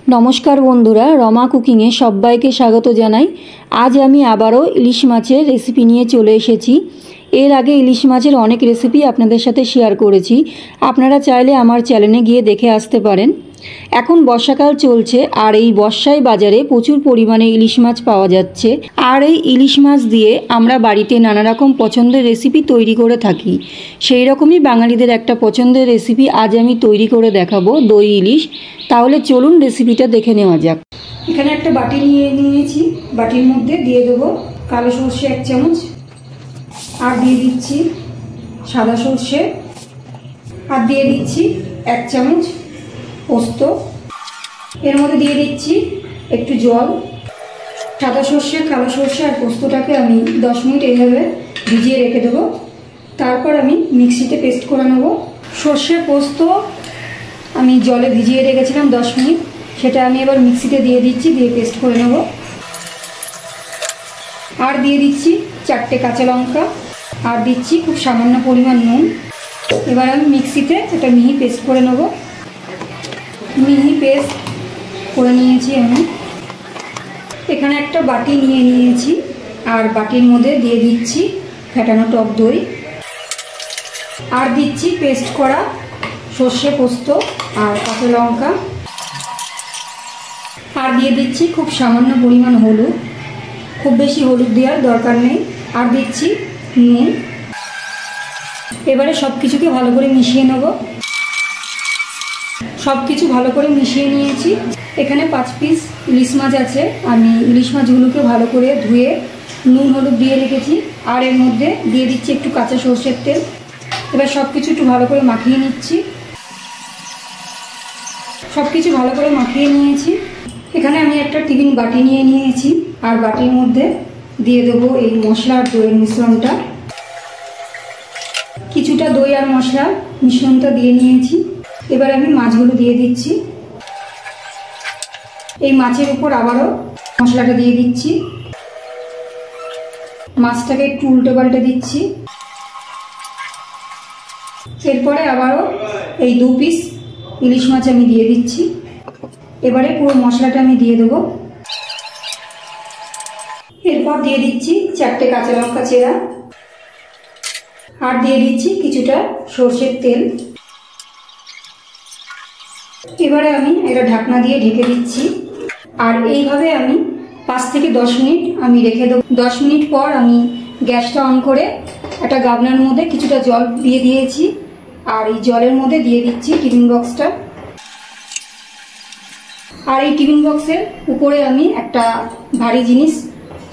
नमस्कार बंधुरा रमा कुकिंगे सबाइके स्वागत जानाई। आज आमी आबारो इलिश माछेर रेसिपि निये चले एसेछि। एर आगे इलिश माछेर अनेक रेसिपि आपनादेर साथे शेयर करेछि, आपनारा चाइले आमार चैनेले गिये देखे आसते पारेन। এখন বর্ষাকাল চলছে আর এই বর্ষায় বাজারে প্রচুর পরিমাণে ইলিশ মাছ পাওয়া যাচ্ছে। আর এই ইলিশ মাছ দিয়ে আমরা বাড়িতে নানা রকম পছন্দের রেসিপি তৈরি করে থাকি। সেই রকমই বাঙালিদের একটা পছন্দের রেসিপি আজ আমি তৈরি করে দেখাবো, দই ইলিশ। তাহলে চলুন রেসিপিটা দেখে নেওয়া যাক। এখানে একটা বাটি নিয়ে নিয়েছি, বাটির মধ্যে দিয়ে দেবো কালো সরষে 1 চামচ, আর দিয়ে দিচ্ছি সাদা সরষে, আর দিয়ে দিচ্ছি 1 চামচ পোস্ত। এর মধ্যে দিয়ে দিচ্ছি একটু জল। সাদা সরষে, কালো সরষে আর পোস্তটাকে আমি 10 মিনিট এইভাবে ভিজিয়ে রেখে দেবো। তারপর আমি মিক্সিতে পেস্ট করে নেব। সরষে পোস্ত আমি জলে ভিজিয়ে রেখেছিলাম 10 মিনিট, সেটা আমি এবার মিক্সিতে দিয়ে দিচ্ছি, দিয়ে পেস্ট করে নেব। আর দিয়ে দিচ্ছি 4টে কাঁচা লঙ্কা, আর দিচ্ছি খুব সামান্য পরিমাণ নুন। এবার আমি মিক্সিতে একটা মিহি পেস্ট করে নেব। মিহি পেস্ট করে নিয়েছি আমি। এখানে একটা বাটি নিয়ে নিয়েছি, আর বাটির মধ্যে দিয়ে দিচ্ছি ফেটানো টক দই, আর দিচ্ছি পেস্ট করা সর্ষে পোস্ত আর কাঁচা লঙ্কা, আর দিয়ে দিচ্ছি খুব সামান্য পরিমাণ হলুদ, খুব বেশি হলুদ দেওয়ার দরকার নেই, আর দিচ্ছি নুন। এবারে সব কিছুকে ভালো করে মিশিয়ে নেব। সব কিছু ভালো করে মিশিয়ে নিয়েছি। এখানে 5 পিস ইলিশ মাছ আছে, আমি ইলিশ মাছগুলোকে ভালো করে ধুয়ে নুন হলুদ দিয়ে রেখেছি, আর এর মধ্যে দিয়ে দিচ্ছি একটু কাঁচা সরষের তেল। এবার সব কিছু একটু ভালো করে মাখিয়ে নিচ্ছি। সব কিছু ভালো করে মাখিয়ে নিয়েছি। এখানে আমি একটা টিফিন বাটি নিয়ে নিয়েছি, আর বাটির মধ্যে দিয়ে দেবো এই মশলা আর দইয়ের মিশ্রণটা। কিছুটা দই আর মশলা মিশ্রণটা দিয়ে নিয়েছি। এবার আমি মাছগুলো দিয়ে দিচ্ছি। এই মাছের উপর আবারও মশলাটা দিয়ে দিচ্ছি। মাছটাকে একটু উল্টে পাল্টে দিচ্ছি। এরপরে আবারও এই 2 পিস ইলিশ মাছ আমি দিয়ে দিচ্ছি। এবারে পুরো মশলাটা আমি দিয়ে দেবো। এরপর দিয়ে দিচ্ছি 4টে কাঁচা লঙ্কা চেরা, আর দিয়ে দিচ্ছি কিছুটা সরষের তেল। এবারে আমি একটা ঢাকনা দিয়ে ঢেকে দিচ্ছি, আর এইভাবে আমি 5 থেকে 10 মিনিট আমি রেখে দেবো। 10 মিনিট পর আমি গ্যাসটা অন করে একটা গামলার মধ্যে কিছুটা জল দিয়ে দিয়েছি, আর এই জলের মধ্যে দিয়ে দিচ্ছি টিফিন বক্সটা। আর এই টিফিন বক্সের উপরে আমি একটা ভারী জিনিস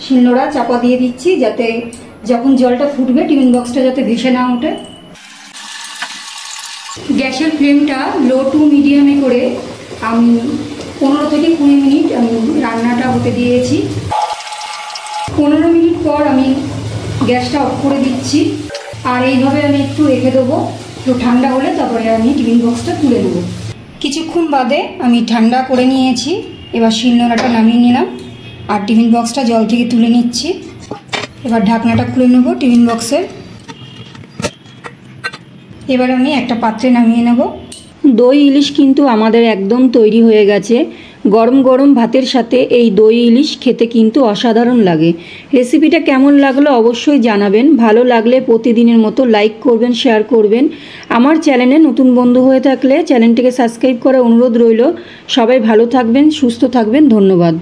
শিলনোড়া চাপা দিয়ে দিচ্ছি, যাতে যখন জলটা ফুটবে টিফিন বক্সটা যাতে ভেসে না ওঠে। গ্যাসের ফ্লেমটা লো টু মিডিয়ামে করে আমি 15 থেকে 20 মিনিট আমি রান্নাটা হতে দিয়েছি। 15 মিনিট পর আমি গ্যাসটা অফ করে দিচ্ছি, আর এইভাবে আমি একটু রেখে দেবো। একটু ঠান্ডা হলে তারপরে আমি টিফিন বক্সটা তুলে নেবো। কিছুক্ষণ বাদে আমি ঠান্ডা করে নিয়েছি। এবার শিলনোড়াটা নামিয়ে নিলাম, আর টিফিন বক্সটা জল থেকে তুলে নিচ্ছি। এবার ঢাকনাটা খুলে নেব টিফিন বক্সের। এবার আমি একটা পাত্রে নামিয়ে নেব। দই ইলিশ কিন্তু আমাদের একদম তৈরি হয়ে গেছে। গরম গরম ভাতের সাথে এই দই ইলিশ খেতে কিন্তু অসাধারণ লাগে। রেসিপিটা কেমন লাগলো অবশ্যই জানাবেন। ভালো লাগলে প্রতিদিনের মতো লাইক করবেন, শেয়ার করবেন। আমার চ্যানেলে নতুন বন্ধু হয়ে থাকলে চ্যানেলটিকে সাবস্ক্রাইব করার অনুরোধ রইল। সবাই ভালো থাকবেন, সুস্থ থাকবেন। ধন্যবাদ।